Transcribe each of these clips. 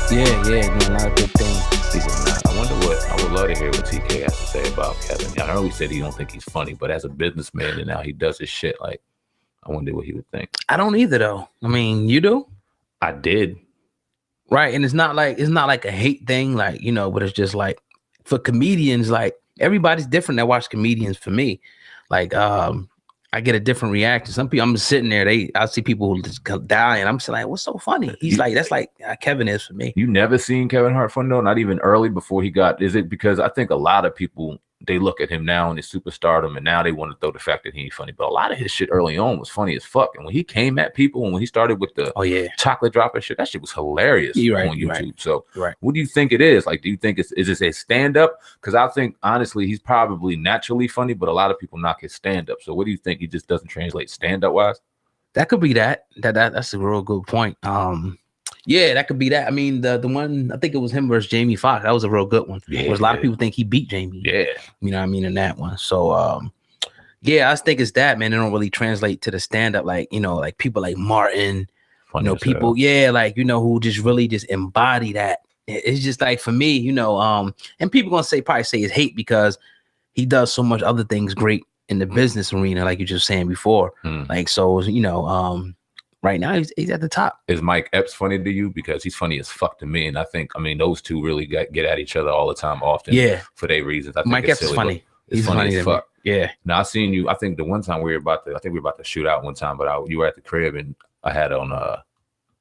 Yeah, doing a lot of good things. I wonder what I would love to hear what TK has to say about Kevin. I know he said he don't think he's funny, but as a businessman and now he does his shit, like I wonder what he would think. I don't either though. I mean, you do? I did. Right. And it's not like a hate thing, like, but it's just like for comedians, like everybody's different that watch comedians. For me, like I get a different reaction. Some people, I'm just sitting there, I see people who just die, and I'm just like, what's so funny? He's like, that's like Kevin is for me. You never seen Kevin Hart funny though? Not even early before he got, is it because I think a lot of people, they look at him now and his superstardom, and now they want to throw the fact that he ain't funny. But a lot of his shit early on was funny as fuck. And when he came at people, and when he started with the chocolate dropper shit, that shit was hilarious on YouTube. Right. So what do you think it is? Like, do you think is this a stand-up? Because I think honestly, he's probably naturally funny, but a lot of people knock his stand-up. So what do you think? He just doesn't translate stand-up wise? That could be that. That's a real good point. Yeah, that could be that. I mean, the one, I think it was him versus Jamie Foxx. That was a real good one. Yeah, a lot of people think he beat Jamie. Yeah. You know what I mean, in that one. So yeah, I think it's that, man. It don't really translate to the stand-up, like, like people like Martin, funny people, like, who just really just embody that. It's just like, for me, and people gonna probably say it's hate because he does so much other things great in the business arena, like you just saying before. Like, so, right now he's at the top. Is Mike Epps funny to you? Because he's funny as fuck to me, and I think, those two really get at each other all the time, often. Yeah, for their reasons. I think Mike Epps is funny. He's funny as fuck. Yeah. Now I seen you. I think the one time we were about to shoot out one time, but you were at the crib and I had on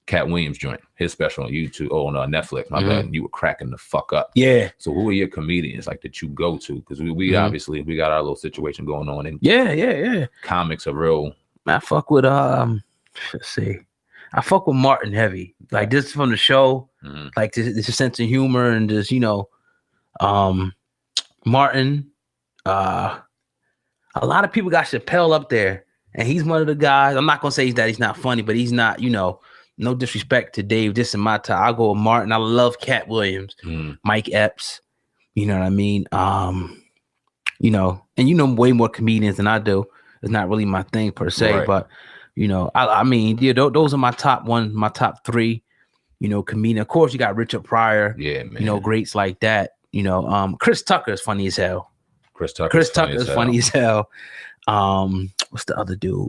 Cat Williams joint, his special on YouTube on Netflix. My bad. And you were cracking the fuck up. Yeah. So who are your comedians like that you go to? Because we obviously we got our little situation going on, and yeah. Comics are real. I fuck with let's see. I fuck with Martin heavy. Like, this from the show, like this sense of humor and just, Martin. A lot of people got Chappelle up there, and he's one of the guys. I'm not gonna say he's not funny, but he's not, no disrespect to Dave. This in my time, I'll go with Martin. I love Cat Williams, Mike Epps. You know what I mean? And way more comedians than I do. It's not really my thing per se, but I mean, those are my top three, comedian. Of course, you got Richard Pryor, man. Greats like that. Chris Tucker is funny as hell. Chris Tucker is funny as hell. What's the other dude?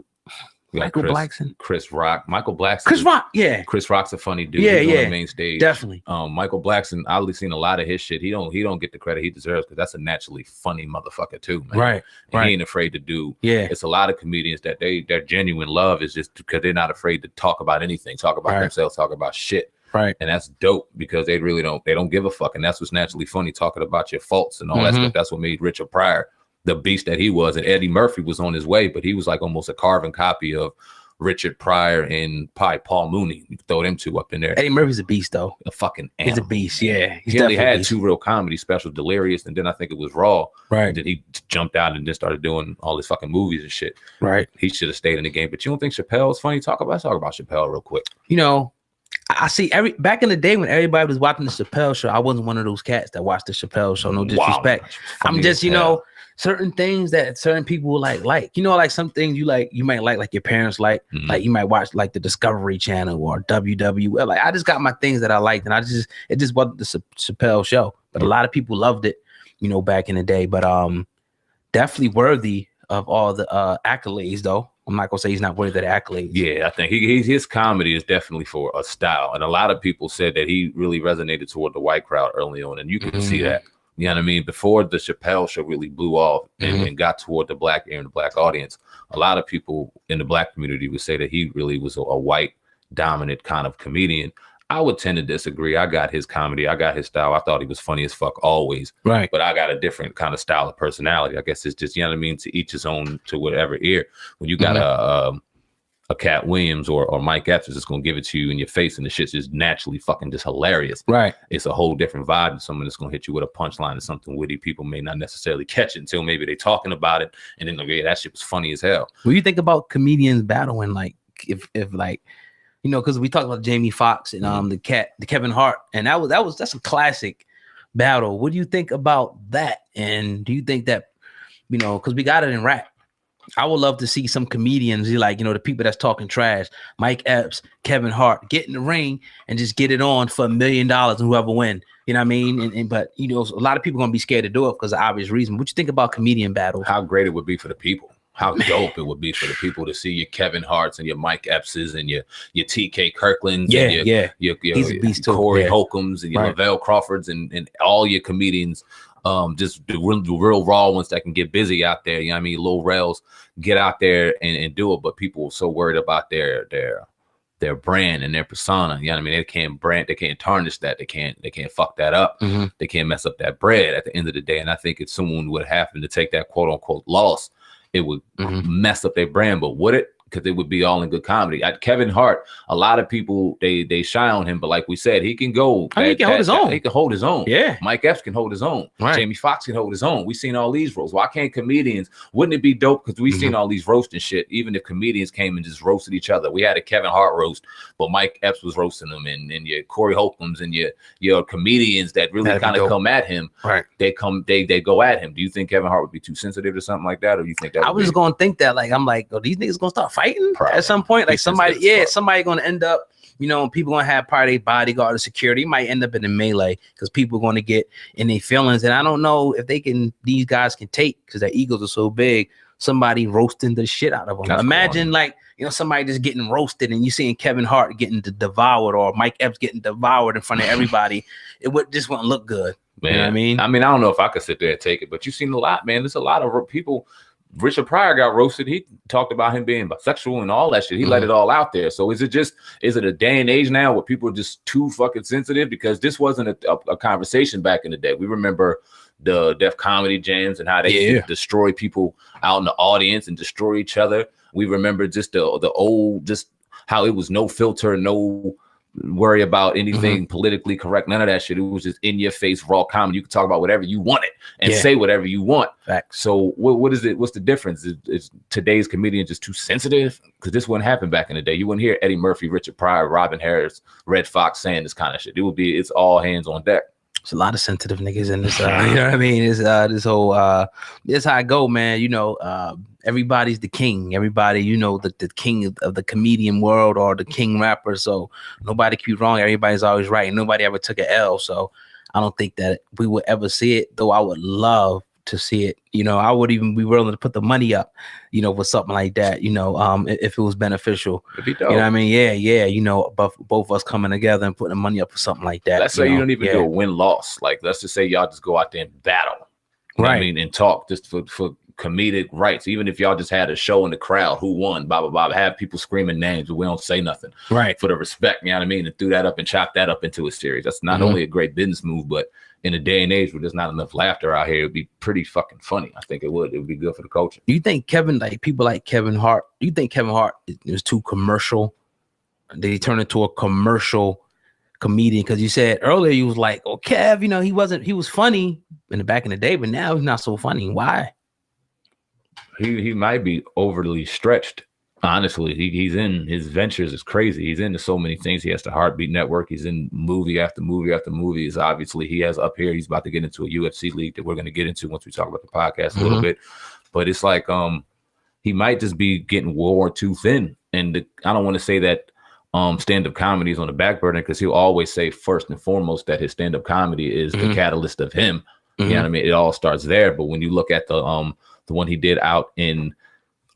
Michael Blackson. Chris Rock. Michael Blackson. Chris Rock, yeah. Chris Rock's a funny dude. Yeah, He's on the main stage. Definitely. Michael Blackson, I've seen a lot of his shit. He don't get the credit he deserves because that's a naturally funny motherfucker too, man. Right. He ain't afraid to do. Yeah. It's a lot of comedians that their genuine love is just because they're not afraid to talk about anything, talk about themselves, talk about shit. Right. And that's dope because they really don't give a fuck. And that's what's naturally funny, talking about your faults and all that stuff. That's what made Richard Pryor the beast that he was. And Eddie Murphy was on his way, but he was like almost a carbon copy of Richard Pryor and probably Paul Mooney. You throw them two up in there. Eddie Murphy's a beast, though. A fucking animal. He's a beast, yeah. He only had two real comedy specials, Delirious, and then I think it was Raw. Right. And then he jumped out and then started doing all his fucking movies and shit. Right. He should have stayed in the game. But you don't think Chappelle's funny? Talk about Chappelle real quick. I see back in the day when everybody was watching the Chappelle show, I wasn't one of those cats that watched the Chappelle show. No disrespect. Wow, I'm just, certain things that certain people like, like some things you might like your parents like you might watch like the Discovery Channel or WWL. Like, I just got my things that I liked, and it just wasn't the Chappelle show, but a lot of people loved it, back in the day. But definitely worthy of all the accolades, though. I'm not gonna say he's not worthy of the accolades. Yeah, I think his comedy is definitely for a style, and a lot of people said that he really resonated toward the white crowd early on, and you can see that. You know what I mean? Before the Chappelle show really blew off and got toward the black ear and the black audience, a lot of people in the black community would say that he really was a white dominant kind of comedian. I would tend to disagree. I got his comedy. I got his style. I thought he was funny as fuck always. Right. But I got a different kind of style of personality. I guess it's just, you know what I mean? To each his own, to whatever ear. When you got a Cat Williams or Mike Epps is just going to give it to you in your face, and the shit's just naturally fucking just hilarious. Right. It's a whole different vibe than someone that's going to hit you with a punchline or something witty. People may not necessarily catch it until maybe they're talking about it. And then, yeah, that shit was funny as hell. When you think about comedians battling, like, if like, because we talked about Jamie Foxx and the Kevin Hart, and that's a classic battle. What do you think about that? And do you think that, because we got it in rap, I would love to see some comedians, like, the people that's talking trash, Mike Epps, Kevin Hart, get in the ring and just get it on for $1 million and whoever win. You know what I mean? But a lot of people are gonna be scared to do it because of obvious reason. What you think about comedian battles? How great it would be for the people. How dope it would be for the people to see your Kevin Harts and your Mike Eppses and your TK Kirklands and your Corey Holcombs and your Lavelle Crawfords and all your comedians. Just the real raw ones that can get busy out there. You know what I mean? Lil Rels get out there and do it, but people are so worried about their brand and their persona. You know what I mean? They can't tarnish that. They can't fuck that up. They can't mess up that bread at the end of the day. And I think if someone would happen to take that quote unquote loss, it would mess up their brand. But would it? Because it would be all in good comedy. Kevin Hart, a lot of people they shy on him, but like we said, he can go. He can hold his own. He can hold his own. Yeah. Mike Epps can hold his own. Right. Jamie Foxx can hold his own. We've seen all these roasts. Why can't comedians? Wouldn't it be dope? Because we've seen all these roasting shit. Even if comedians came and just roasted each other, we had a Kevin Hart roast, but Mike Epps was roasting them, and your Corey Holcombs and your comedians that really kind of come at him. Right. They go at him. Do you think Kevin Hart would be too sensitive to something like that, or you think that? I was just gonna think that, like, I'm like, oh, these niggas gonna start fighting at some point, like somebody gonna end up, people gonna have part of their bodyguard or security. Might end up in a melee because people are gonna get in their feelings, and I don't know if these guys can take, because their egos are so big, somebody roasting the shit out of them. That's Imagine corny. Somebody just getting roasted and you seeing Kevin Hart getting devoured or Mike Epps getting devoured in front of everybody. Just wouldn't look good. Man, you know what I mean? I don't know if I could sit there and take it, but you've seen a lot, man. There's a lot of people. Richard Pryor got roasted. He talked about him being bisexual and all that shit. He let it all out there. So is it a day and age now where people are just too fucking sensitive? Because this wasn't a conversation back in the day. We remember the Def Comedy Jams and how they destroy people out in the audience and destroy each other. We remember just the old, just how it was no filter, no worry about anything politically correct, none of that shit. It was just in your face raw comedy. You could talk about whatever you wanted and say whatever you want. Facts. So what is it? What's the difference? Is today's comedian just too sensitive? Because this wouldn't happen back in the day. You wouldn't hear Eddie Murphy, Richard Pryor, Robin Harris, Red Fox saying this kind of shit. It's all hands on deck. There's a lot of sensitive niggas in this. You know what I mean? It's this whole this how I go, man. Everybody's the king. Everybody, the king of the comedian world or the king rapper. So nobody can be wrong. Everybody's always right. Nobody ever took an L. So I don't think that we would ever see it, though I would love to see it. I would even be willing to put the money up, for something like that, if it was beneficial. It'd be dope. You know what I mean? Yeah. Both of us coming together and putting the money up for something like that. Let's say you don't even do a win-loss. Like, let's just say y'all just go out there and battle. You know what I mean? And talk just for comedic rights. Even if y'all just had a show in the crowd, who won, blah, blah, blah, have people screaming names, but we don't say nothing. Right. For the respect, you know what I mean? And threw that up and chopped that up into a series. That's not only a great business move, but in a day and age where there's not enough laughter out here, it'd be pretty fucking funny. I think it would. It would be good for the culture. Do you think people like Kevin Hart, do you think Kevin Hart is too commercial? Did he turn into a commercial comedian? Because you said earlier you was like, oh, Kev, he was funny in the back in the day, but now he's not so funny. Why? He might be overly stretched. Honestly, he's in his ventures is crazy. He's into so many things. He has the Heartbeat Network. He's in movie after movie after movie. Obviously he has up here. He's about to get into a UFC league that we're going to get into once we talk about the podcast a little bit. But it's like he might just be getting World War II thin. And I don't want to say that stand-up comedy is on the back burner, because he'll always say first and foremost that his stand-up comedy is the catalyst of him. You know what I mean? It all starts there. But when you look at the one he did out in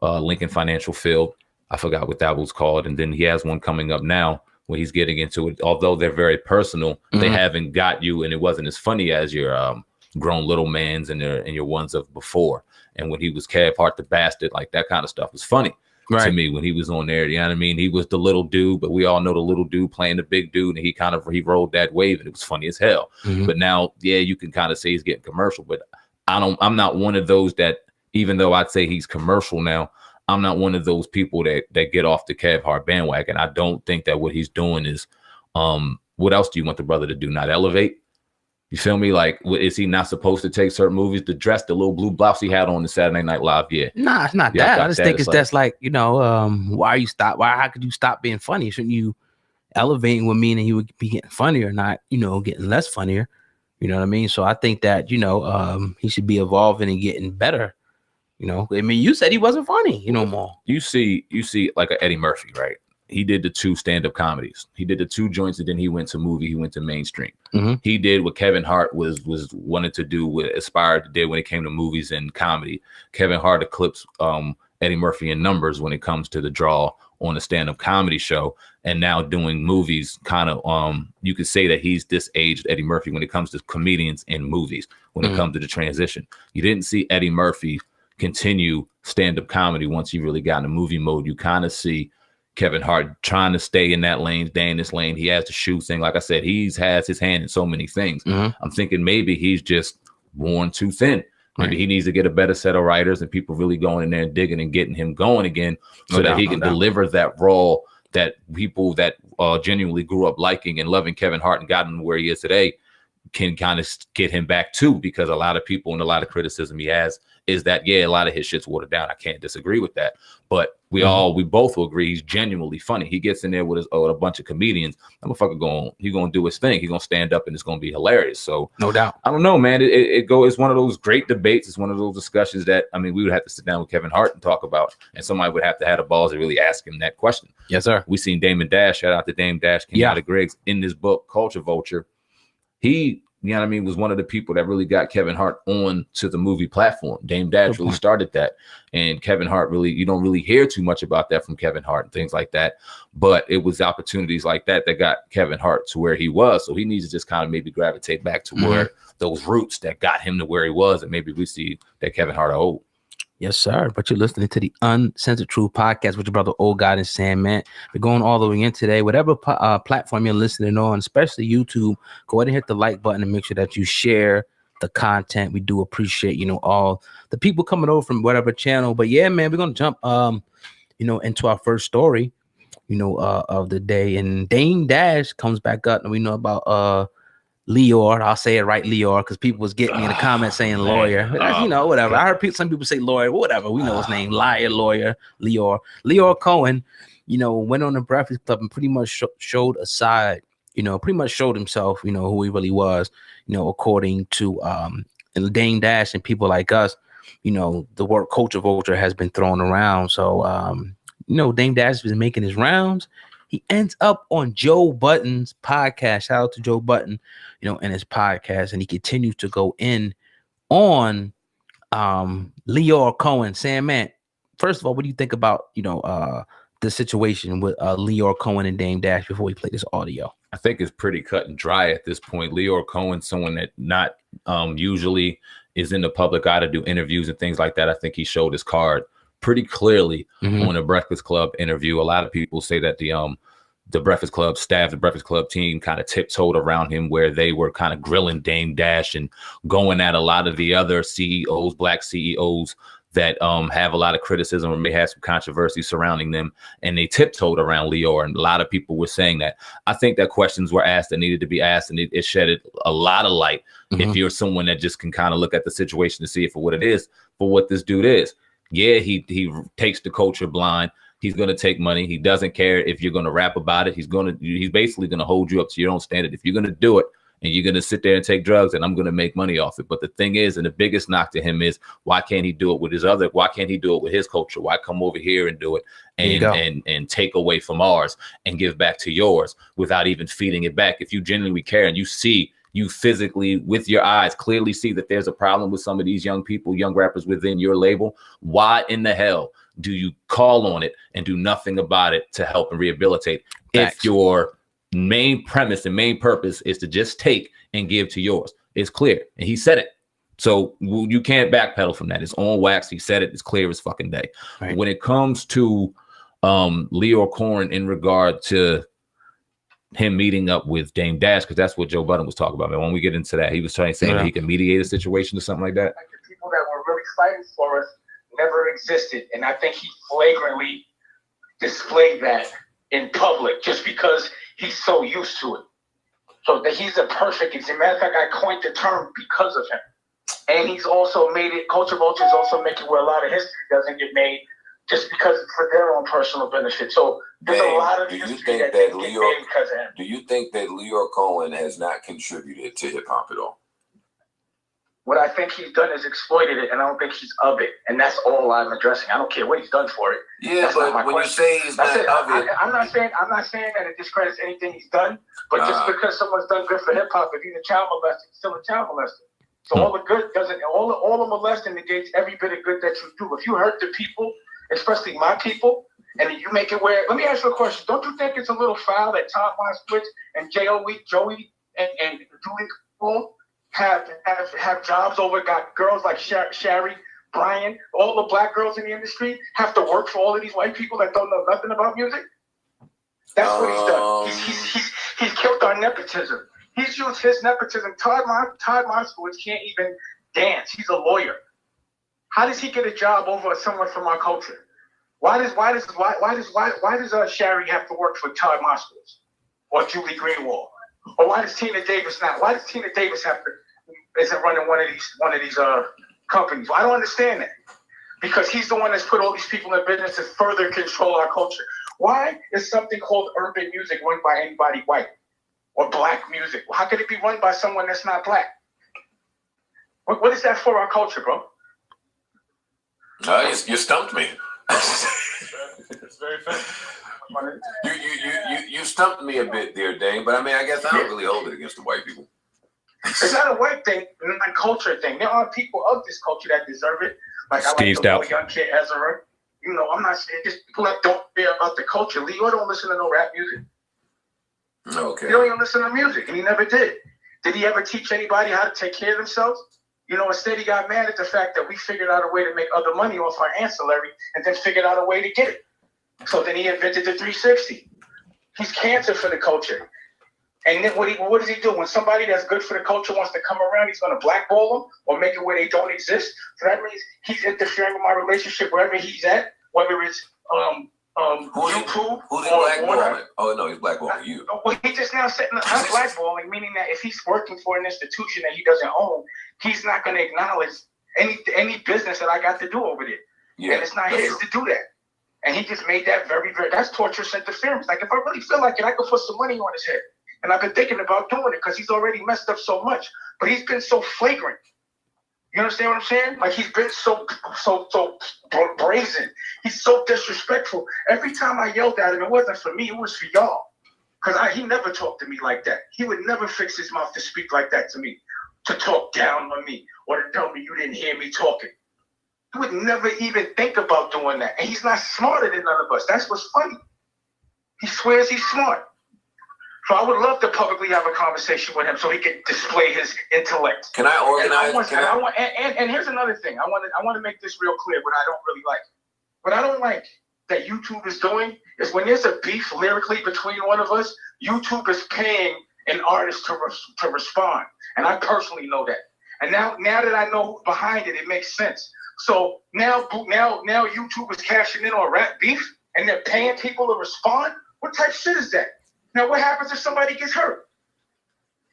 Lincoln Financial Field, I forgot what that was called, and then he has one coming up now where he's getting into it. Although they're very personal, they haven't got you, and it wasn't as funny as your Grown Little Mans and your ones of before. And when he was Kev Hart the Bastard, like that kind of stuff was funny to me when he was on there. You know what I mean? He was the little dude, but we all know the little dude playing the big dude, and he rolled that wave, and it was funny as hell. But now, you can kind of say he's getting commercial, but I'm not one of those that, even though I'd say he's commercial now, I'm not one of those people that get off the Kev Hart bandwagon. I don't think that what he's doing is, what else do you want the brother to do? Not elevate? You feel me? Like, is he not supposed to take certain movies? The little blue blouse he had on the Saturday Night Live, Nah, it's not that. I just think that's like, why could you stop being funny? Shouldn't you elevating would mean that he would be getting funnier, not, getting less funnier. You know what I mean? So I think that, he should be evolving and getting better. You know, I mean, you said he wasn't funny, you know, more. You see like a Eddie Murphy, right? He did the 2 stand-up comedies. He did the 2 joints, and then he went to movie. He went to mainstream. He did what Kevin Hart was wanted to do, what aspired to do when it came to movies and comedy. Kevin Hart eclipsed Eddie Murphy in numbers when it comes to the draw on a stand-up comedy show, and now doing movies. Kind of, you could say that he's disaged Eddie Murphy when it comes to comedians in movies. When it comes to the transition, you didn't see Eddie Murphy continue stand-up comedy once he really got in a movie mode. You kind of see Kevin Hart trying to stay in that lane, stay in this lane. He has the shoe thing. Like I said, has his hand in so many things. I'm thinking maybe he's just worn too thin. Maybe he needs to get a better set of writers and people really going in there and digging and getting him going again so that he can deliver that role that people that genuinely grew up liking and loving Kevin Hart and got him to where he is today can kind of get him back too, because a lot of people and a lot of criticism he has is that, a lot of his shit's watered down. I can't disagree with that. But we both will agree he's genuinely funny. He gets in there with a bunch of comedians. That motherfucker he's gonna do his thing. He's gonna stand up and it's gonna be hilarious. So no doubt. I don't know, man. It's one of those great debates. It's one of those discussions that, I mean, we would have to sit down with Kevin Hart and talk about, and somebody would have to have the balls to really ask him that question. Yes, sir. We seen Damon Dash, shout out to Dame Dash, came out of Griggs, in this book, Culture Vulture. He, you know what I mean, was one of the people that really got Kevin Hart on to the movie platform. Dame Dash really started that. And Kevin Hart really, you don't really hear too much about that from Kevin Hart and things like that. But it was opportunities like that that got Kevin Hart to where he was. So he needs to just kind of maybe gravitate back to where those roots that got him to where he was. And maybe we see that Kevin Hart old. Yes, sir. But you're listening to the Uncensored Truth podcast with your brother, Old God and Sandman. We're going all the way in today. Whatever platform you're listening on, especially YouTube, go ahead and hit the like button and make sure that you share the content. We do appreciate, all the people coming over from whatever channel. But yeah, man, we're going to jump, into our first story, of the day. And Dame Dash comes back up, and we know about Lyor. I'll say it right, Lyor, because people was getting me in the comments saying Lawyer. Whatever. I heard some people say Lawyer, whatever. We know his name. Lyor. Lyor Cohen, went on the Breakfast Club and pretty much showed a side, pretty much showed himself, who he really was, according to Dame Dash and people like us. The word culture vulture has been thrown around. So, Dame Dash has been making his rounds. He ends up on Joe Budden's podcast. Shout out to Joe Budden, in his podcast. And he continues to go in on Lyor Cohen. Sandman, first of all, what do you think about, the situation with Lyor Cohen and Dame Dash before we play this audio? I think it's pretty cut and dry at this point. Lyor Cohen, someone that not usually is in the public eye to do interviews and things like that. I think he showed his card pretty clearly on a Breakfast Club interview. A lot of people say that the Breakfast Club staff, the Breakfast Club team kind of tiptoed around him, where they were kind of grilling Dame Dash and going at a lot of the other CEOs, black CEOs that have a lot of criticism or may have some controversy surrounding them. And they tiptoed around Lyor. And a lot of people were saying that. I think that questions were asked that needed to be asked, and it shedded a lot of light if you're someone that just can kind of look at the situation to see it for what it is, for what this dude is. Yeah, he takes the culture blind. He's going to take money. He doesn't care if you're going to rap about it. He's basically going to hold you up to your own standard. If you're going to do it and you're going to sit there and take drugs, and I'm going to make money off it. But the thing is, and the biggest knock to him is, why can't he do it with why can't he do it with his culture? Why come over here and do it and take away from ours and give back to yours without even feeding it back? If you genuinely care and you physically with your eyes clearly see that there's a problem with some of these young people, young rappers within your label, why in the hell do you call on it and do nothing about it to help and rehabilitate? Facts. If your main premise and main purpose is to just take and give to yours, it's clear. And he said it. So you can't backpedal from that. It's on wax. He said it. It's clear as fucking day. Right. When it comes to Lyor Cohen in regard to him meeting up with Dame Dash, because that's what Joe Budden was talking about. And when we get into that, he was saying that he can mediate a situation or something like that. Like the people that were really fighting for us never existed, and I think he flagrantly displayed that in public just because he's so used to it. So that he's a perfect example. Matter of fact, I coined the term because of him, and he's also made it. Culture vulture is also making where a lot of history doesn't get made just because for their own personal benefit. So there's a lot of history that get made because of him. Do you think that Lyor Cohen has not contributed to hip hop at all? What I think he's done is exploited it, and I don't think he's of it. And that's all I'm addressing. I don't care what he's done for it. Yeah, that's but when question. You say he's not of it, I'm not saying that it discredits anything he's done. But just because someone's done good for hip hop, if he's a child molester, he's still a child molester. So all the good doesn't. All the molesting negates every bit of good that you do. If you hurt the people, especially my people, and you make it where. Let me ask you a question. Don't you think it's a little foul that Todd Moskowitz and Joey and Julie Cole have jobs over, got girls like Shari, Brian, all the black girls in the industry have to work for all of these white people that don't know nothing about music? That's what he's done. He's killed our nepotism. He's used his nepotism. Todd Moskowitz can't even dance. He's a lawyer. How does he get a job over someone from our culture? Why does Shari have to work for Todd Moskowitz or Julie Greenwald? Or why does Tina Davis not? Why does Tina Davis isn't running one of these companies? Well, I don't understand that. Because he's the one that's put all these people in business to further control our culture. Why is something called urban music run by anybody white or black music? How could it be run by someone that's not black? What is that for our culture, bro? You stumped me. It's very fair. You stumped me a bit there, Dane. But I mean, I guess I don't really hold it against the white people. It's not a white thing, it's a culture thing. There are people of this culture that deserve it. Like Steve I like the young kid Ezra. You know, I'm not saying just people that don't care about the culture. Lyor don't listen to no rap music. Okay. He don't even listen to music, and he never did. Did he ever teach anybody how to take care of themselves? You know, instead he got mad at the fact that we figured out a way to make other money off our ancillary and then figured out a way to get it. So then he invented the 360. He's cancer for the culture. And then what does he do? When somebody that's good for the culture wants to come around, he's going to blackball them or make it where they don't exist. So that means he's interfering with my relationship wherever he's at, whether it's YouTube who's he blackballing? Oh, no, he's blackballing you. Well, he just now said not blackballing, meaning that if he's working for an institution that he doesn't own, he's not going to acknowledge any business that I got to do over there. Yeah, and it's not his to do that. And he just made that very, very, that's torturous interference. Like, if I really feel like it, I could put some money on his head. And I've been thinking about doing it because he's already messed up so much. But he's been so flagrant. You understand what I'm saying? Like, he's been so brazen. He's so disrespectful. Every time I yelled at him, it wasn't for me, it was for y'all. Because he never talked to me like that. He would never fix his mouth to speak like that to me, to talk down on me, or to tell me you didn't hear me talking. He would never even think about doing that. And he's not smarter than none of us. That's what's funny. He swears he's smart. So I would love to publicly have a conversation with him so he can display his intellect. Can I organize? And here's another thing. I want to make this real clear. What I don't really like. What I don't like that YouTube is doing is when there's a beef lyrically between one of us, YouTube is paying an artist to respond. And I personally know that. And now that I know who's behind it, it makes sense. So now YouTube is cashing in on rap beef and they're paying people to respond? What type of shit is that? Now what happens if somebody gets hurt?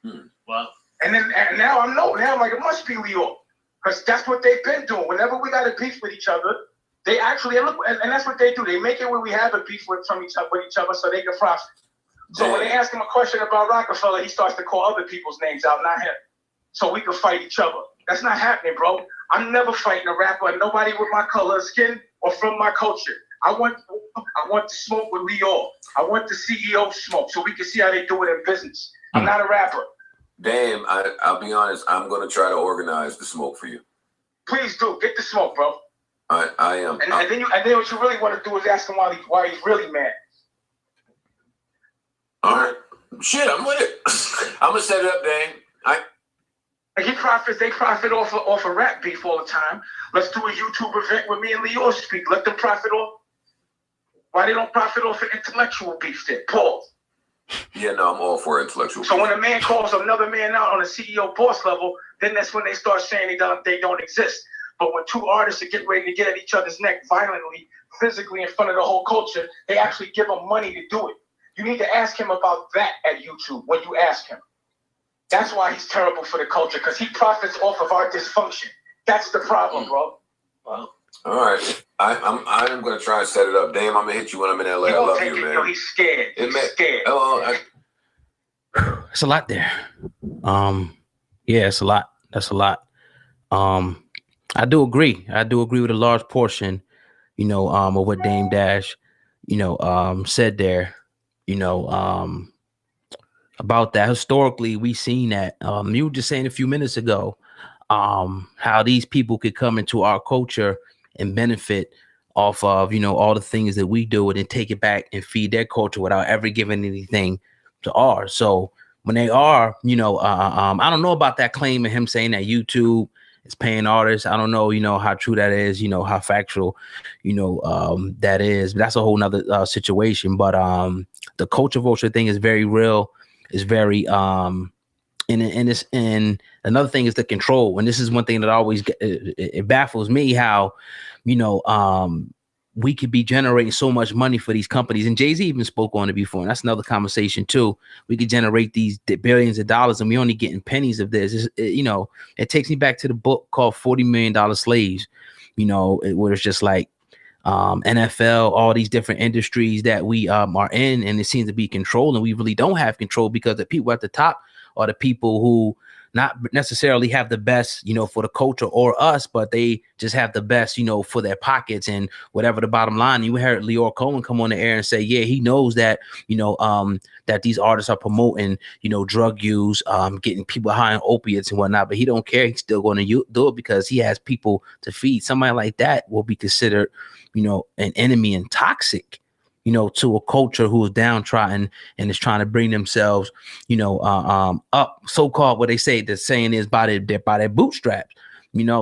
Well, and now I'm like, it must be Lyor. Because that's what they've been doing. Whenever we got a beef with each other, they actually look, and that's what they do. They make it where we have a beef with each other so they can profit. So when they ask him a question about Rockefeller, he starts to call other people's names out, not him. So we can fight each other. That's not happening, bro. I'm never fighting a rapper, nobody with my color of skin or from my culture. I want to smoke with Lyor. I want the CEO smoke so we can see how they do it in business. I'm not a rapper. Damn, I'll be honest. I'm going to try to organize the smoke for you. Please do. Get the smoke, bro. I am. And then what you really want to do is ask him why he's really mad. All right. Shit, I'm with it. I'm going to set it up, Dane. They profit off of rap beef all the time. Let's do a YouTube event where me and Lyor speak. Let them profit off. Why they don't profit off of intellectual beef then? Pause. Yeah, no, I'm all for intellectual beef. So when a man calls another man out on a CEO boss level, then that's when they start saying they don't exist. But when two artists are getting ready to get at each other's neck violently, physically in front of the whole culture, they actually give them money to do it. You need to ask him about that at YouTube when you ask him. That's why he's terrible for the culture, because he profits off of our dysfunction. That's the problem, bro. Well, all right. I'm going to try and set it up. Damn, I'm going to hit you when I'm in LA. I love you, man. Yo, he's scared. He's scared. It's a lot there. Yeah, it's a lot. That's a lot. I do agree. I do agree with a large portion, of what Dame Dash, said there, about that. Historically, we seen that. You were just saying a few minutes ago, how these people could come into our culture and benefit off of, all the things that we do and then take it back and feed their culture without ever giving anything to ours. So when they are, I don't know about that claim of him saying that YouTube is paying artists. I don't know, how true that is, how factual, that is. But that's a whole nother situation. But the culture vulture thing is very real. It's very and another thing is the control. And this is one thing that always it baffles me how, we could be generating so much money for these companies. And Jay-Z even spoke on it before. And that's another conversation too. We could generate these billions of dollars and we only getting pennies of this. It takes me back to the book called $40 Million Slaves, where it's just like NFL, all these different industries that we are in, and it seems to be controlled, and we really don't have control because the people at the top are the people who not necessarily have the best, for the culture or us, but they just have the best, for their pockets and whatever the bottom line. You heard Lyor Cohen come on the air and say, yeah, he knows that, that these artists are promoting, drug use, getting people high on opiates and whatnot, but he don't care. He's still going to do it because he has people to feed. Somebody like that will be considered, an enemy and toxic, to a culture who is downtrodden and is trying to bring themselves, up, so-called, what they say, the saying is by their bootstraps,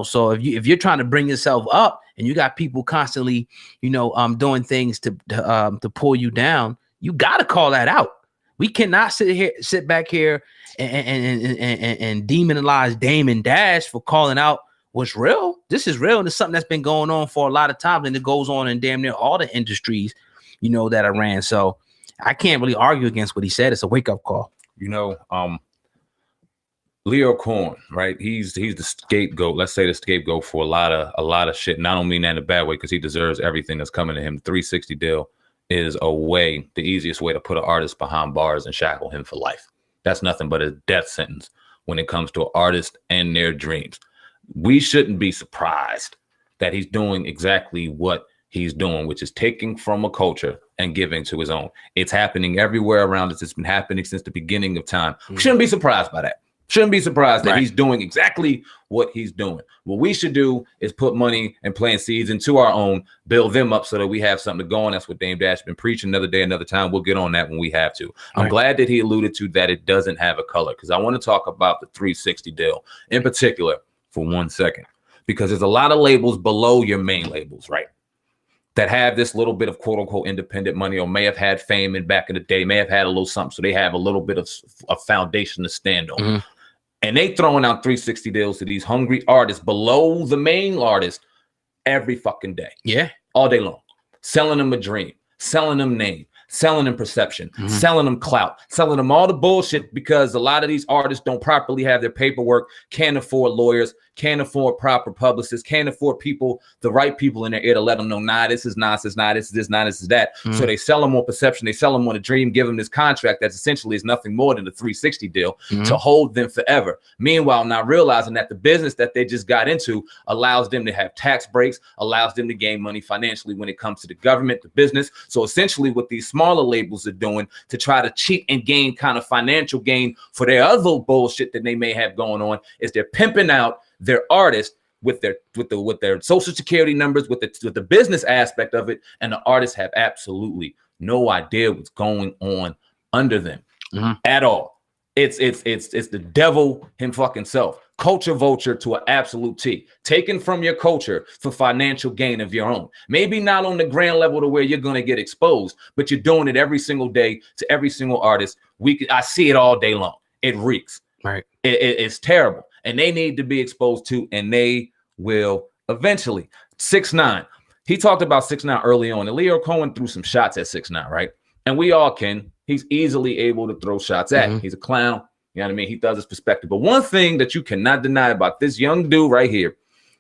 So if you're trying to bring yourself up and you got people constantly, doing things to pull you down, you got to call that out. We cannot sit back here and demonize Dame Dash for calling out what's real. This is real, and it's something that's been going on for a lot of times, and it goes on in damn near all the industries, that I ran. So I can't really argue against what he said. It's a wake-up call. Lyor Cohen, right? He's the scapegoat. Let's say the scapegoat for a lot of shit. And I don't mean that in a bad way because he deserves everything that's coming to him. The 360 deal is the easiest way to put an artist behind bars and shackle him for life. That's nothing but a death sentence when it comes to an artist and their dreams. We shouldn't be surprised that he's doing exactly what he's doing, which is taking from a culture and giving to his own. It's happening everywhere around us. It's been happening since the beginning of time. We shouldn't be surprised by that. Shouldn't be surprised that he's doing exactly what he's doing. What we should do is put money and plant seeds into our own, build them up so that we have something to go on. That's what Dame Dash been preaching. Another day, another time. We'll get on that when we have to. I'm glad that he alluded to that it doesn't have a color, because I want to talk about the 360 deal in particular for 1 second, because there's a lot of labels below your main labels, right, that have this little bit of quote unquote independent money, or may have had fame in back in the day, may have had a little something. So they have a little bit of a foundation to stand on. And they throwing out 360 deals to these hungry artists below the main artist every fucking day. Yeah. All day long. Selling them a dream, selling them name, selling them perception, selling them clout, selling them all the bullshit, because a lot of these artists don't properly have their paperwork, can't afford lawyers, can't afford proper publicists, can't afford people, the right people in their ear to let them know, nah, this is nonsense, nah, this is this, nah, this is that. So they sell them on perception, they sell them on a dream, give them this contract that's essentially is nothing more than a 360 deal to hold them forever. Meanwhile, not realizing that the business that they just got into allows them to have tax breaks, allows them to gain money financially when it comes to the government, the business. So essentially what these smaller labels are doing to try to cheat and gain kind of financial gain for their other bullshit that they may have going on is they're pimping out their artists with their social security numbers, with the business aspect of it, and the artists have absolutely no idea what's going on under them at all. It's the devil him fucking self. Culture vulture to an absolute T. Taken from your culture for financial gain of your own. Maybe not on the grand level to where you're going to get exposed, but you're doing it every single day to every single artist. I see it all day long. It reeks. Right. It's terrible. And they need to be exposed to, and they will eventually. 6ix9ine. He talked about 6ix9ine early on, and Lyor Cohen threw some shots at 6ix9ine, right? And we all can. He's easily able to throw shots at. He's a clown. You know what I mean? He does his perspective. But one thing that you cannot deny about this young dude right here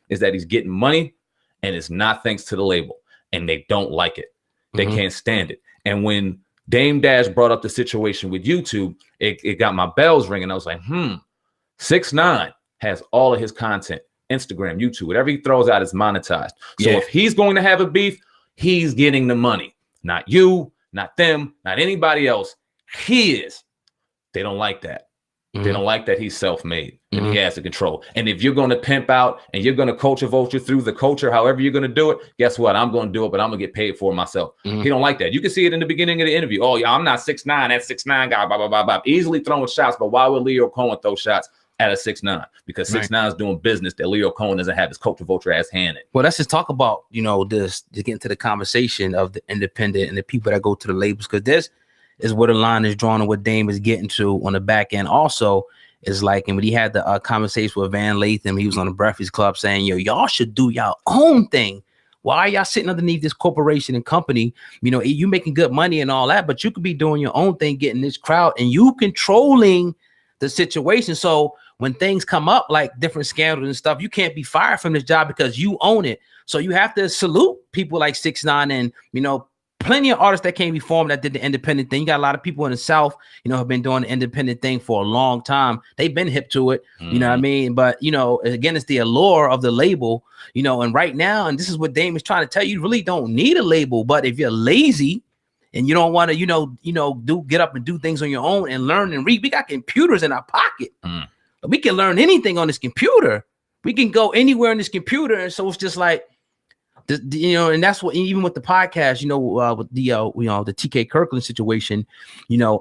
is that he's getting money, and it's not thanks to the label. And they don't like it. They can't stand it. And when Dame Dash brought up the situation with YouTube, it got my bells ringing. I was like, 6ix9ine has all of his content Instagram, YouTube, whatever he throws out is monetized. So if he's going to have a beef, he's getting the money. Not you, not them, not anybody else. He is. They don't like that. They don't like that he's self-made and he has the control. And if you're going to pimp out and you're going to culture vulture through the culture, however you're going to do it, guess what? I'm going to do it, but I'm going to get paid for it myself. He don't like that. You can see it in the beginning of the interview. Oh, yeah, I'm not 6'9", that 6'9" guy, blah, blah, blah, blah. Easily throwing shots, but why would Lyor Cohen throw shots at a 6'9"? Because 6'9" is doing business that Lyor Cohen doesn't have his culture vulture ass hand in. Well, let's just talk about, you know, this to get into the conversation of the independent and the people that go to the labels, because this is where the line is drawn and what Dame is getting to on the back end. Also, is like, and when he had the conversation with Van Lathan, he was on the Breakfast Club saying, yo, y'all should do y'all own thing. Why are y'all sitting underneath this corporation and company? You know, you making good money and all that, but you could be doing your own thing, getting this crowd and you controlling the situation. So when things come up like different scandals and stuff, you can't be fired from this job because you own it. So you have to salute people like 6ix9ine and, you know, plenty of artists that came before him that did the independent thing. You got a lot of people in the South, you know, have been doing the independent thing for a long time. They've been hip to it, you know what I mean? But, you know, again, it's the allure of the label, you know, and right now, and this is what Dame is trying to tell you, you really don't need a label. But if you're lazy and you don't want to, get up and do things on your own and learn and read, we got computers in our pocket. We can learn anything on this computer. We can go anywhere in this computer. And so it's just like, you know, and that's what, even with the podcast, you know, with the, the TK Kirkland situation, you know,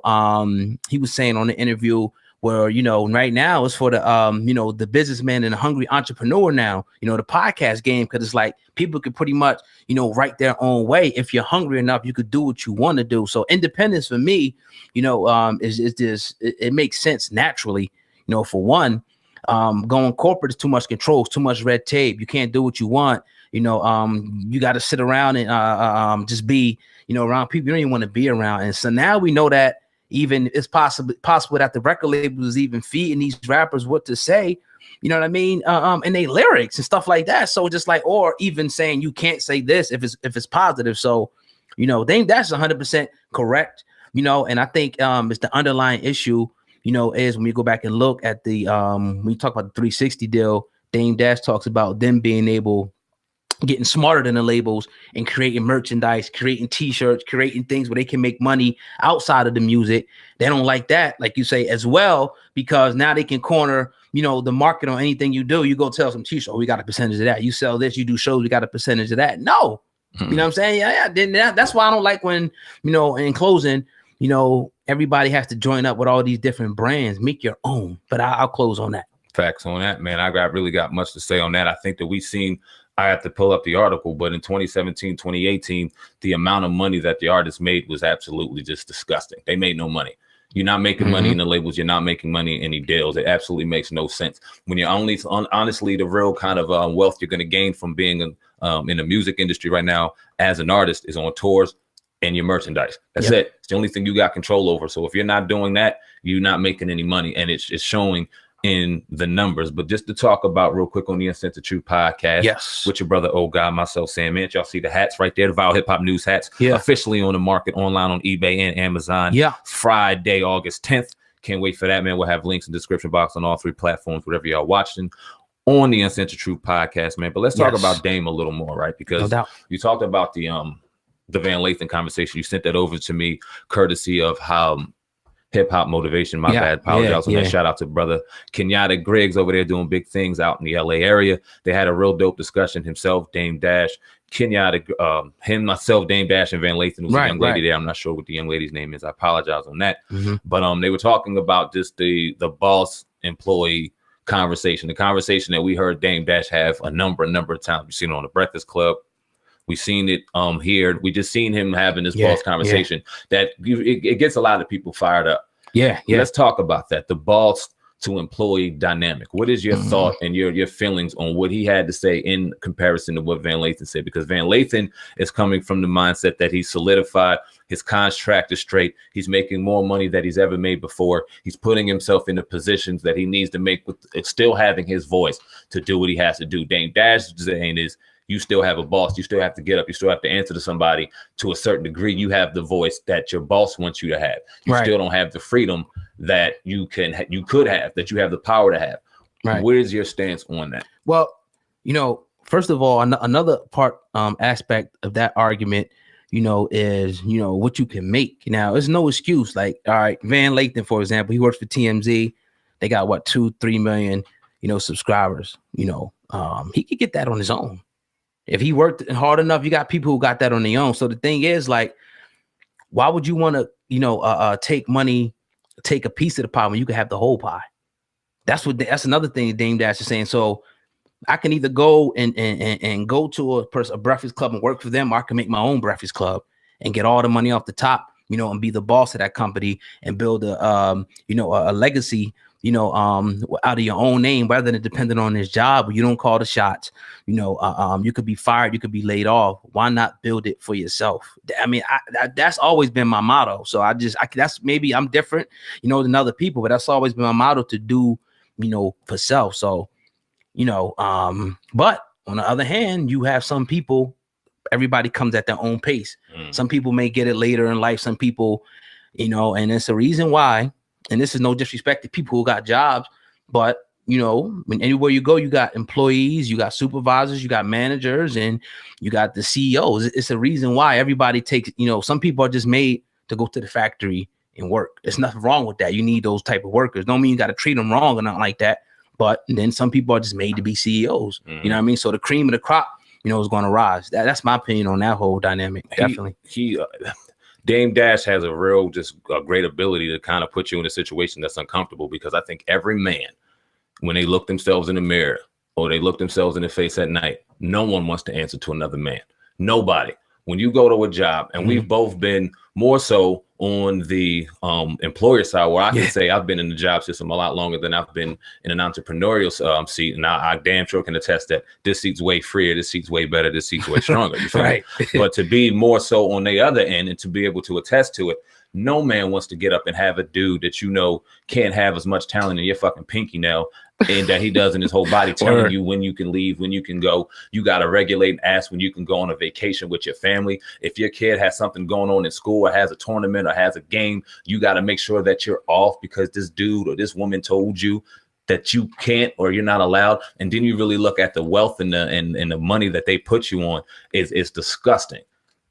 he was saying on the interview where, you know, right now it's for the, the businessman and the hungry entrepreneur now, you know, the podcast game, because it's like people could pretty much, you know, write their own way. If you're hungry enough, you could do what you want to do. So independence for me, you know, it makes sense naturally, you know, for one, going corporate is too much control, it's too much red tape. You can't do what you want. You know, you got to sit around and just be, you know, around people you don't even want to be around. And so now we know that even it's possible that the record labels is even feeding these rappers what to say, you know what I mean? And they lyrics and stuff like that. So just like, or even saying you can't say this if it's positive. So, you know, that's 100% correct, you know, and I think it's the underlying issue, you know, is when you go back and look at the when you talk about the 360 deal, Dame Dash talks about them being able, getting smarter than the labels and creating merchandise, creating t-shirts, creating things where they can make money outside of the music. They don't like that, like you say, as well, because now they can corner, you know, the market on anything you do. You go tell some t-shirt, oh, we got a percentage of that. You sell this, you do shows, we got a percentage of that. No, you know what I'm saying? Yeah. Then that's why I don't like when, you know, in closing, you know, everybody has to join up with all these different brands, make your own. But I'll close on that. Facts on that, man. I really got much to say on that. I think that we've seen, I have to pull up the article, but in 2017, 2018, the amount of money that the artists made was absolutely just disgusting. They made no money. You're not making money in the labels. You're not making money in any deals. It absolutely makes no sense. When you're honestly, the real kind of wealth you're going to gain from being in the music industry right now as an artist is on tours and your merchandise. That's it. It's the only thing you got control over. So if you're not doing that, you're not making any money, and it's showing in the numbers. But just to talk about real quick on the Uncensored Truth podcast, with your brother, old guy, myself, Sam Man, y'all see the hats right there, the Viral Hip Hop News hats, officially on the market online on eBay and Amazon. Friday, August 10th. Can't wait for that, man. We'll have links in the description box on all 3 platforms, whatever y'all watching on the Uncensored Truth podcast, man. But let's talk about Dame a little more, right? Because you talked about the Van Lathan conversation. You sent that over to me courtesy of how Hip Hop Motivation, my bad, apologize on that. Shout out to brother Kenyatta Griggs over there doing big things out in the LA area. They had a real dope discussion. Himself, Dame Dash, Kenyatta, him, myself, Dame Dash, and Van Lathan, who's a young lady there. I'm not sure what the young lady's name is. I apologize on that. But they were talking about just the boss employee conversation, the conversation that we heard Dame Dash have a number of times. We've seen it on the Breakfast Club. We've seen it here. We just seen him having this boss conversation that it gets a lot of people fired up. Let's talk about that. The boss to employee dynamic. What is your thought and your feelings on what he had to say in comparison to what Van Lathan said? Because Van Lathan is coming from the mindset that he's solidified, his contract is straight, he's making more money than he's ever made before. He's putting himself into positions that he needs to make with still having his voice to do what he has to do. Dame Dash saying is, you still have a boss. You still have to get up. You still have to answer to somebody to a certain degree. You have the voice that your boss wants you to have. You still don't have the freedom that you could have, that you have the power to have. Right. Where's your stance on that? Well, you know, first of all, another part aspect of that argument, you know, is, you know, what you can make. Now, there's no excuse. Like, all right, Van Lathan, for example, he works for TMZ. They got what, 2-3 million, you know, subscribers. You know, he could get that on his own. If he worked hard enough, you got people who got that on their own. So the thing is, like, why would you want to, you know, take a piece of the pie when you can have the whole pie? That's another thing Dame Dash is saying. So I can either go and go to a breakfast club and work for them, or I can make my own breakfast club and get all the money off the top, you know, and be the boss of that company and build a legacy, you know, out of your own name, rather than depending on this job where you don't call the shots. You know, you could be fired, you could be laid off. Why not build it for yourself? I mean, that's always been my motto. So that's maybe I'm different, you know, than other people, but that's always been my motto, to do, you know, for self. So, you know, but on the other hand, you have some people, everybody comes at their own pace. Some people may get it later in life. Some people, you know, and it's a reason why, and this is no disrespect to people who got jobs, but, you know, when anywhere you go, you got employees, you got supervisors, you got managers, and you got the CEOs. It's a reason why everybody takes, you know, some people are just made to go to the factory and work. There's nothing wrong with that. You need those type of workers. Don't mean you got to treat them wrong or nothing like that. But then some people are just made to be CEOs. You know what I mean? So the cream of the crop, you know, is going to rise. That's my opinion on that whole dynamic. Definitely. Dame Dash has a real, just a great ability to kind of put you in a situation that's uncomfortable, because I think every man, when they look themselves in the mirror or they look themselves in the face at night, no one wants to answer to another man. Nobody. When you go to a job, and we've both been more so on the employer side, where I can say I've been in the job system a lot longer than I've been in an entrepreneurial seat. And I damn sure can attest that this seat's way freer, this seat's way better, this seat's way stronger. You feel right? But to be more so on the other end and to be able to attest to it, no man wants to get up and have a dude that, you know, can't have as much talent in your fucking pinky nail and that he does in his whole body, telling you when you can leave, when you can go. You got to regulate and ask when you can go on a vacation with your family. If your kid has something going on in school or has a tournament or has a game, you got to make sure that you're off because this dude or this woman told you that you can't or you're not allowed. And then you really look at the wealth and the money that they put you on. It's disgusting.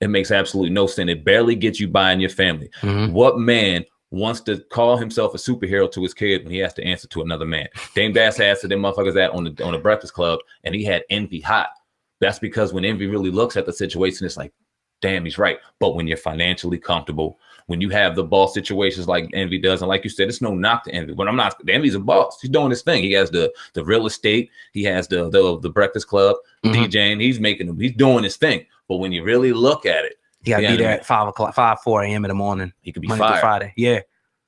It makes absolutely no sense. It barely gets you by in your family. What man wants to call himself a superhero to his kid when he has to answer to another man? Dame Dash answered them motherfuckers that on the Breakfast Club, and he had envy hot. That's because when envy really looks at the situation, it's like, damn, he's right. But when you're financially comfortable, when you have the boss situations like envy does, and like you said, it's no knock to envy. But I'm not. Envy's a boss. He's doing his thing. He has the real estate. He has the Breakfast Club, DJing. He's doing his thing. But when you really look at it, you gotta be there at 4 a.m. in the morning. He could be Monday fired. to Friday. Yeah,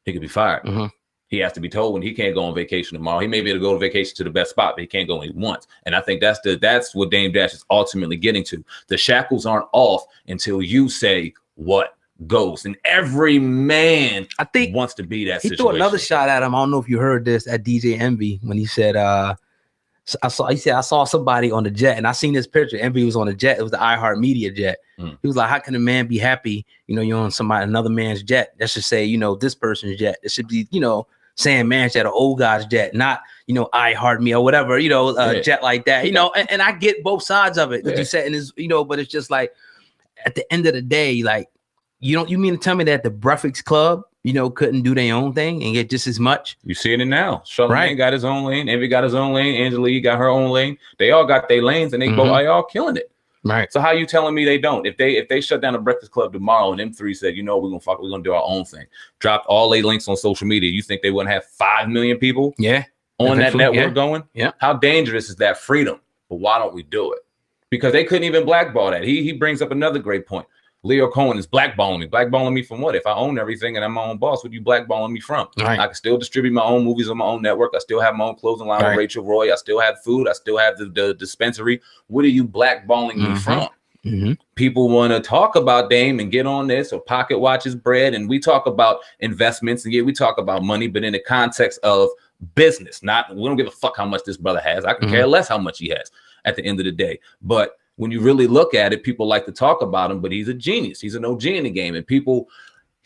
he could be fired. He has to be told when he can't go on vacation tomorrow. He may be able to go on vacation to the best spot, but he can't go when he wants. And I think that's what Dame Dash is ultimately getting to. The shackles aren't off until you say what goes. And every man, I think, wants to be that situation. He threw another shot at him. I don't know if you heard this at DJ Envy when he said, I saw somebody on the jet, and I seen this picture. Envy was on the jet. It was the iHeartMedia jet. He was like, how can a man be happy? You know, you're on another man's jet. That should say, you know, this person's jet. It should be, you know, saying man's jet, an old guy's jet, not, you know, iHeartMe or whatever, you know, jet like that, you know, and I get both sides of it. You said, and is, you know, but it's just like, at the end of the day, like, you mean to tell me that the Breakfast Club, you know, couldn't do their own thing and get just as much? You seeing it now. Charlamagne got his own lane. Envy got his own lane. Angela Yee got her own lane. They all got their lanes, and they both are all killing it. Right. So how you telling me they don't? If they shut down the Breakfast Club tomorrow and them three said, you know, we're gonna do our own thing, dropped all their links on social media, you think they wouldn't have 5 million people on that network going? Yeah. How dangerous is that freedom? But why don't we do it? Because they couldn't even blackball that. He brings up another great point. Lyor Cohen is blackballing me. Blackballing me from what? If I own everything and I'm my own boss, what are you blackballing me from? Right. I can still distribute my own movies on my own network. I still have my own clothing line with Rachel Roy. I still have food. I still have the dispensary. What are you blackballing me from? People want to talk about Dame and get on this, or pocket watches bread, and we talk about investments, and we talk about money, but in the context of business. We don't give a fuck how much this brother has. I can care less how much he has at the end of the day. But when you really look at it, people like to talk about him, but he's a genius. He's an OG in the game, and people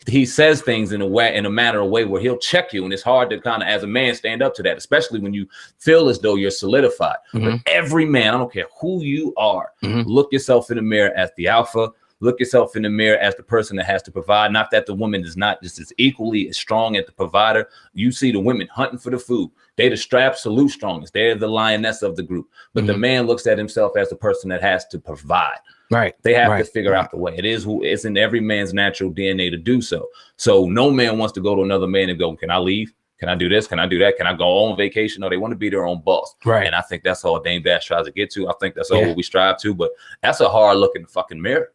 he says things in a manner of way where he'll check you, and it's hard to kind of, as a man, stand up to that, especially when you feel as though you're solidified. But every man, I don't care who you are, look yourself in the mirror as the alpha. Look yourself in the mirror as the person that has to provide. Not that the woman is not just as equally as strong as the provider. You see the women hunting for the food. They're the absolute strongest. They're the lioness of the group. But the man looks at himself as the person that has to provide. Right. They have to figure out the way. It's in every man's natural DNA to do so. So no man wants to go to another man and go, can I leave? Can I do this? Can I do that? Can I go on vacation? No, they want to be their own boss. Right. And I think that's all Dame Dash tries to get to. I think that's all what we strive to. But that's a hard look in the fucking mirror.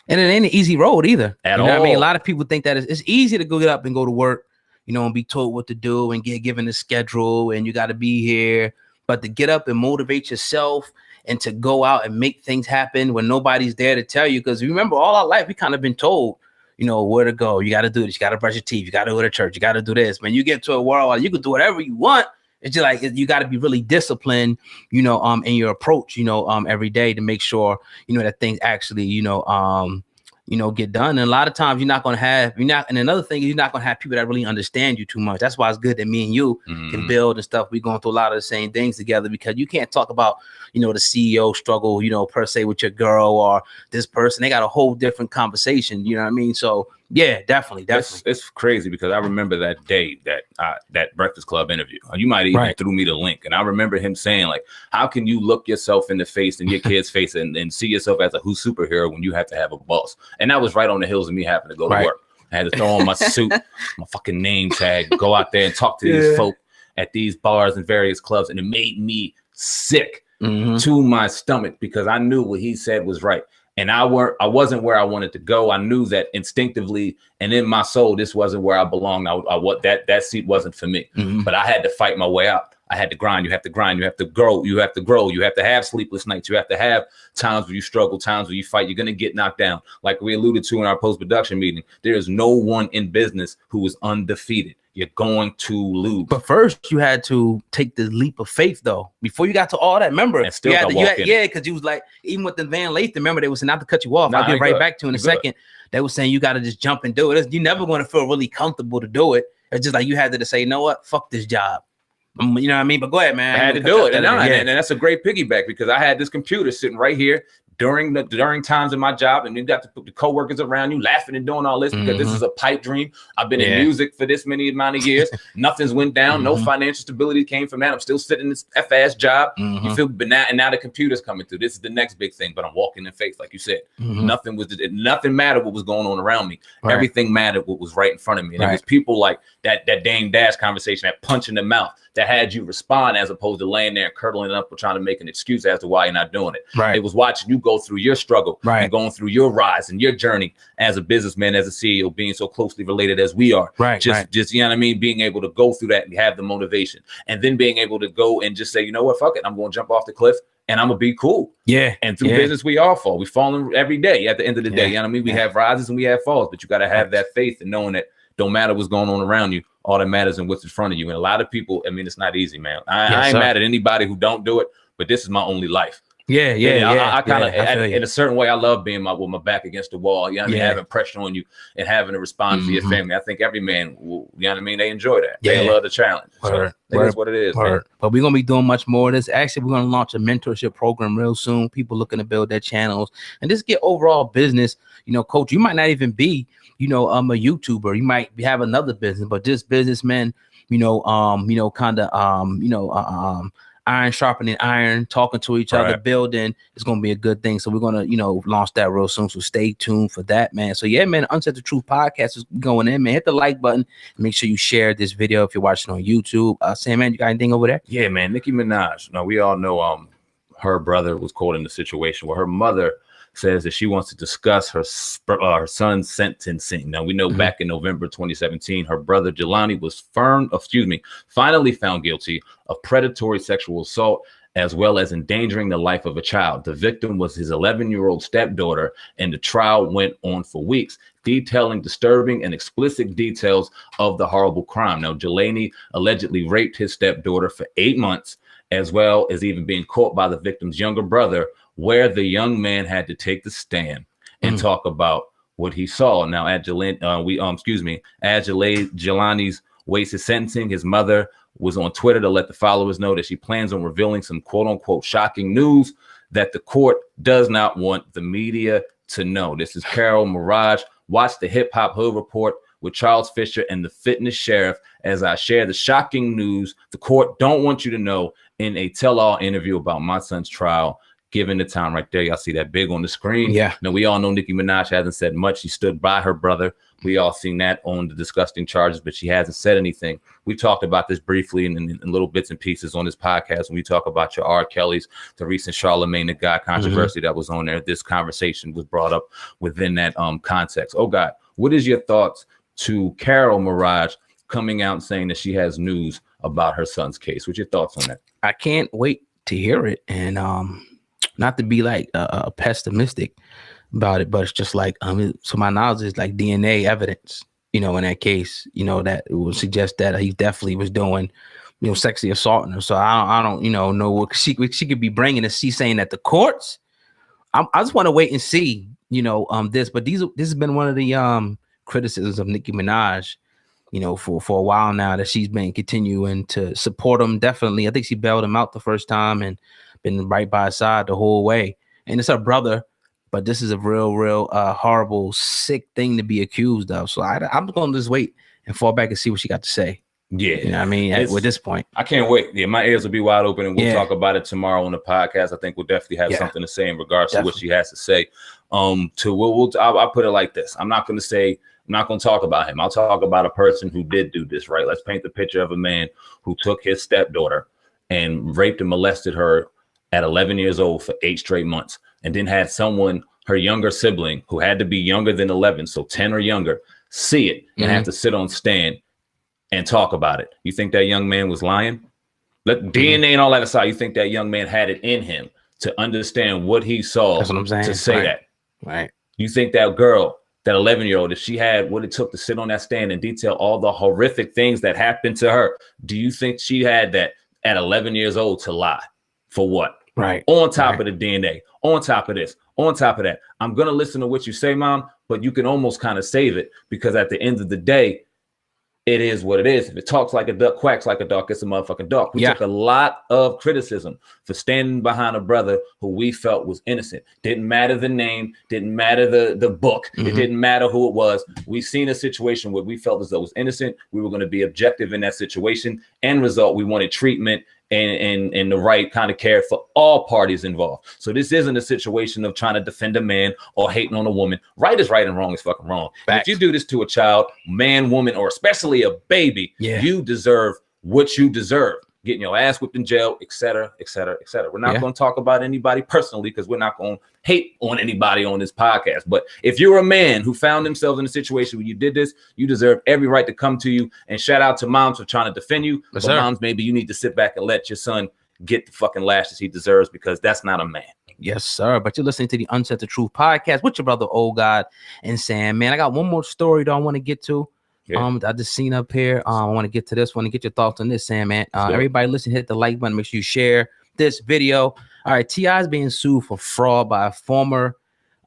And it ain't an easy road either. At all. What I mean? A lot of people think that it's easy to go get up and go to work, and be told what to do and get given a schedule and you got to be here. But to get up and motivate yourself and to go out and make things happen when nobody's there to tell you. Because remember, all our life, we kind of been told, where to go. You got to do this. You got to brush your teeth. You got to go to church. You got to do this. When you get to a world where you can do whatever you want, it's just like you got to be really disciplined, in your approach, every day to make sure, that things actually, get done. And a lot of times you're not going to have, and another thing is you're not going to have people that really understand you too much. That's why it's good that me and you can build and stuff. We're going through a lot of the same things together, because you can't talk about, the CEO struggle, per se with your girl or this person. They got a whole different conversation. You know what I mean? So yeah, definitely. It's crazy because I remember that day that Breakfast Club interview. You might even threw me the link, and I remember him saying, like, how can you look yourself in the face and your kid's face and see yourself as a superhero when you have to have a boss? And that was right on the heels of me having to go to work. I had to throw on my suit, my fucking name tag, go out there and talk to these folk at these bars and various clubs, and it made me sick to my stomach because I knew what he said was right. And I wasn't where I wanted to go. I knew that instinctively and in my soul, this wasn't where I belonged. That seat wasn't for me. But I had to fight my way out. I had to grind. You have to grind. You have to grow. You have to grow. You have to have sleepless nights. You have to have times where you struggle, times where you fight. You're going to get knocked down. Like we alluded to in our post-production meeting, there is no one in business who is undefeated. You're going to lose. But first, you had to take the leap of faith, though. Before you got to all that, remember? And still because you was like, even with the Van Lathan, remember, they was saying not to cut you off. I'll get right back to you in a second. They were saying you got to just jump and do it. You're never going to feel really comfortable to do it. It's just like you had to say, you know what? Fuck this job. You know what I mean? But go ahead, man. I had to do it. And that's a great piggyback because I had this computer sitting right here during times of my job, and you got to put the coworkers around you laughing and doing all this because this is a pipe dream. I've been in music for this many amount of years. Nothing's went down. No financial stability came from that. I'm still sitting in this F-ass job. You feel, but now the computer's coming through. This is the next big thing. But I'm walking in faith, like you said. Nothing mattered what was going on around me. Everything mattered what was right in front of me. And it was people like that Dame Dash conversation, that punch in the mouth, that had you respond as opposed to laying there and curdling up or trying to make an excuse as to why you're not doing it. It was watching you go through your struggle and going through your rise and your journey as a businessman, as a CEO, being so closely related as we are. Just you know what I mean? Being able to go through that and have the motivation, and then being able to go and just say, you know what, fuck it, I'm going to jump off the cliff and I'm gonna be cool. And through business, we all fall. We fall every day. At the end of the day, you know what I mean? We have rises and we have falls, but you got to have that faith and knowing that don't matter what's going on around you. All that matters is what's in front of you. And a lot of people, I mean, it's not easy, man. I ain't mad at anybody who don't do it, but this is my only life. I kind of, in a certain way, I love being with my back against the wall. You know what I mean? Having pressure on you and having to respond to your family. I think every man, you know what I mean? They enjoy that. They love the challenge. So that's what it is. Man. But we're going to be doing much more of this. Actually, we're going to launch a mentorship program real soon. People looking to build their channels and just get overall business. Coach, you might not even be, a YouTuber. You might have another business, but just businessmen, iron sharpening iron, talking to each other, building. It's going to be a good thing. So we're going to, launch that real soon. So stay tuned for that, man. So yeah, man, Uncensored Truth podcast is going in, man. Hit the like button. Make sure you share this video if you're watching on YouTube. Sam, man, you got anything over there? Yeah, man. Nicki Minaj. Now, we all know her brother was caught in a situation where her mother says that she wants to discuss her son's sentencing. Now, we know back in November 2017, her brother Jelani was finally found guilty of predatory sexual assault, as well as endangering the life of a child. The victim was his 11-year-old stepdaughter, and the trial went on for weeks, detailing disturbing and explicit details of the horrible crime. Now, Jelani allegedly raped his stepdaughter for 8 months, as well as even being caught by the victim's younger brother, where the young man had to take the stand and talk about what he saw. Now, at Jelani's wasted sentencing, his mother was on Twitter to let the followers know that she plans on revealing some quote unquote shocking news that the court does not want the media to know. This is Carol Mirage. Watch the Hip Hop Hood Report with Charles Fisher and the Fitness Sheriff as I share the shocking news the court don't want you to know in a tell-all interview about my son's trial. Given the time right there, y'all see that big on the screen. Yeah. Now, we all know Nicki Minaj hasn't said much. She stood by her brother. We all seen that on the disgusting charges, but she hasn't said anything. We talked about this briefly in little bits and pieces on this podcast when we talk about your R. Kelly's, the recent Charlamagne the God controversy that was on there. This conversation was brought up within that context. Oh, God, what is your thoughts to Carol Mirage coming out and saying that she has news about her son's case? What's your thoughts on that? I can't wait to hear it. And not to be like pessimistic about it, but it's just like, so my knowledge is like DNA evidence, in that case, that it would suggest that he definitely was doing, sexually assaulting her. So I don't, know what she could be bringing us. She's saying that the courts, I just want to wait and see, this, but this has been one of the criticisms of Nicki Minaj, for a while now, that she's been continuing to support him. Definitely. I think she bailed him out the first time and been right by his side the whole way. And it's her brother, but this is a real horrible, sick thing to be accused of. So I'm going to just wait and fall back and see what she got to say. Yeah. You know what I mean? At this point, I can't wait. Yeah, my ears will be wide open, and we'll talk about it tomorrow on the podcast. I think we'll definitely have something to say in regards to what she has to say. I'll put it like this. I'm not going to talk about him. I'll talk about a person who did do this, right? Let's paint the picture of a man who took his stepdaughter and raped and molested her at 11 years old for 8 straight months, and then had someone, her younger sibling, who had to be younger than 11, so 10 or younger, see it and have to sit on stand and talk about it. You think that young man was lying? Let DNA and all that aside, you think that young man had it in him to understand what he saw? That's what I'm saying. To say that. Right. You think that girl, that 11-year-old, if she had what it took to sit on that stand and detail all the horrific things that happened to her, do you think she had that at 11 years old to lie? For what? Right. On top of the DNA, on top of this, on top of that. I'm going to listen to what you say, Mom, but you can almost kind of save it, because at the end of the day, it is what it is. If it talks like a duck, quacks like a duck, it's a motherfucking duck. We took a lot of criticism for standing behind a brother who we felt was innocent. Didn't matter the name, didn't matter the book, it didn't matter who it was. We seen a situation where we felt as though it was innocent. We were going to be objective in that situation. End result, we wanted treatment and the right kind of care for all parties involved. So this isn't a situation of trying to defend a man or hating on a woman. Right is right and wrong is fucking wrong. If you do this to a child, man, woman, or especially a baby, you deserve what you deserve. Getting your ass whipped in jail, et cetera, et cetera, et cetera. We're not going to talk about anybody personally, because we're not going to hate on anybody on this podcast. But if you're a man who found himself in a situation where you did this, you deserve every right to come to you. And shout out to moms for trying to defend you. But moms, maybe you need to sit back and let your son get the fucking lashes he deserves, because that's not a man. Yes, sir. But you're listening to the Uncensored Truth podcast with your brother, Old God and Sam. Man, I got one more story that I want to get to. I just seen up here. I want to get to this one and get your thoughts on this, Sam, man. Everybody listen, hit the like button. Make sure you share this video. All right, T.I. is being sued for fraud by former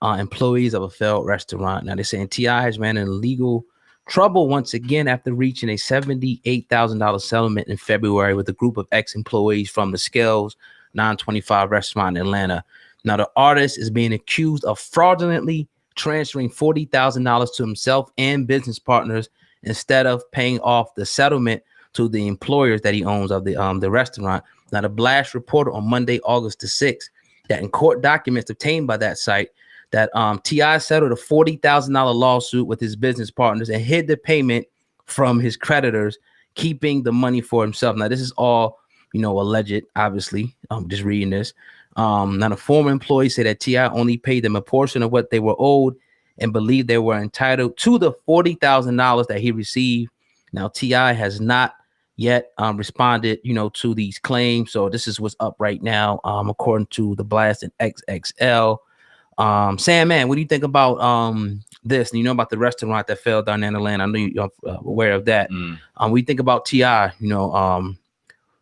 employees of a failed restaurant. Now, they're saying T.I. has ran into legal trouble once again after reaching a $78,000 settlement in February with a group of ex-employees from the Scales 925 restaurant in Atlanta. Now, the artist is being accused of fraudulently transferring $40,000 to himself and business partners instead of paying off the settlement to the employers that he owns of the restaurant. Now, the Blast reported on Monday, August the 6th, that in court documents obtained by that site, that T.I. settled a $40,000 lawsuit with his business partners and hid the payment from his creditors, keeping the money for himself. Now, this is all, alleged, obviously. I'm just reading this. Now, the former employees say that T.I. only paid them a portion of what they were owed and believed they were entitled to the $40,000 that he received. Now, T.I. has not yet responded, to these claims. So this is what's up right now, according to the Blast and XXL. Sam, man, what do you think about this? You know about the restaurant that fell down in Atlanta. I know you're aware of that. What do you think about T.I.,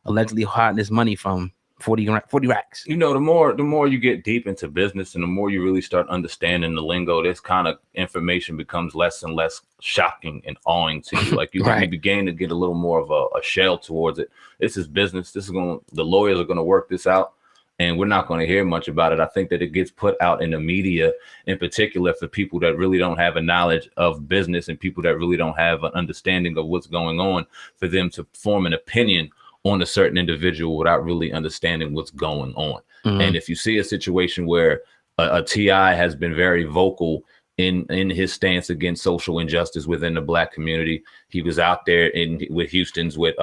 allegedly hiding his money from 40 racks. You know, the more you get deep into business and the more you really start understanding the lingo, this kind of information becomes less and less shocking and awing to you. Like you begin to get a little more of a shell towards it. This is business. The lawyers are going to work this out. And we're not going to hear much about it. I think that it gets put out in the media, in particular, for people that really don't have a knowledge of business and people that really don't have an understanding of what's going on, for them to form an opinion on a certain individual without really understanding what's going on. And if you see a situation where a T.I. has been very vocal in his stance against social injustice within the Black community, he was out there with Houston's with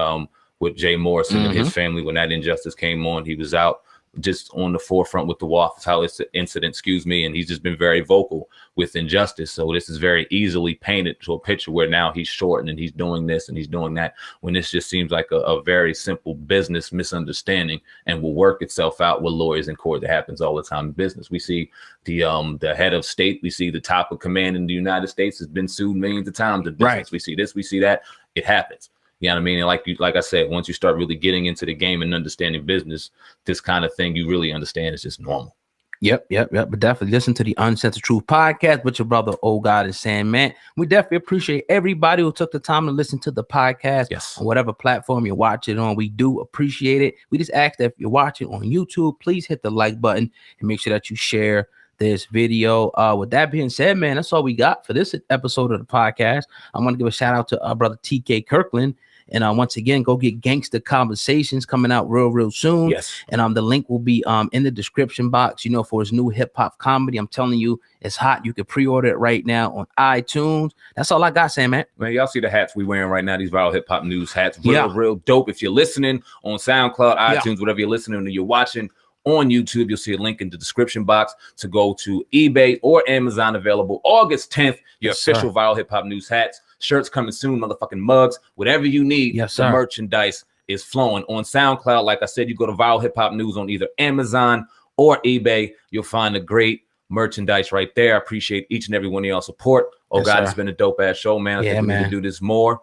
Jay Morrison and his family when that injustice came on. He was out just on the forefront with the Waffle House incident, and he's just been very vocal with injustice. So this is very easily painted to a picture where now he's short and he's doing this and he's doing that, when this just seems like a very simple business misunderstanding and will work itself out with lawyers in court. That happens all the time in business. We see the head of state, we see the top of command in the United States has been sued millions of times in business. We see this, we see that. It happens. You know what I mean? And like I said, once you start really getting into the game and understanding business, this kind of thing you really understand is just normal. Yep. But definitely listen to the Uncensored Truth podcast with your brother, Old God and Sandman. We definitely appreciate everybody who took the time to listen to the podcast. Yes. On whatever platform you're watching on. We do appreciate it. We just ask that if you're watching on YouTube, please hit the like button and make sure that you share this video. With that being said, man, that's all we got for this episode of the podcast. I want to give a shout out to our brother TK Kirkland. And once again, go get Gangsta Conversations coming out real soon. Yes. And the link will be in the description box, for his new hip hop comedy. I'm telling you, it's hot. You can pre-order it right now on iTunes. That's all I got, Sam, man. Y'all see the hats we wearing right now, these Viral Hip Hop News hats. Real dope. If you're listening on SoundCloud, iTunes, whatever you're listening to, you're watching on YouTube, you'll see a link in the description box to go to eBay or Amazon. Available August 10th, your official Viral Hip Hop News hats. Shirts coming soon, motherfucking mugs, whatever you need. Yes, sir. The merchandise is flowing. On SoundCloud, like I said, you go to Viral Hip Hop News on either Amazon or eBay. You'll find a great merchandise right there. I appreciate each and every one of y'all support. God, it's been a dope ass show, man. I think we need to do this more.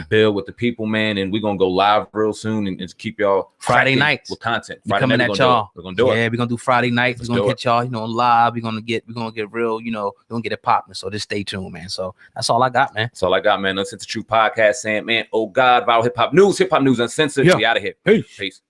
Build with the people, man. And we're gonna go live real soon and keep y'all Friday nights with content. Friday night, at y'all. We're gonna do it. Yeah, we're gonna do Friday nights. We're gonna get y'all, live. We're gonna get real, we're gonna get it popping. So just stay tuned, man. So that's all I got, man. That's all I got, man. Uncensored Truth Podcast, saying, man, God, Viral Hip Hop News, Uncensored. We out of here. Peace. Peace.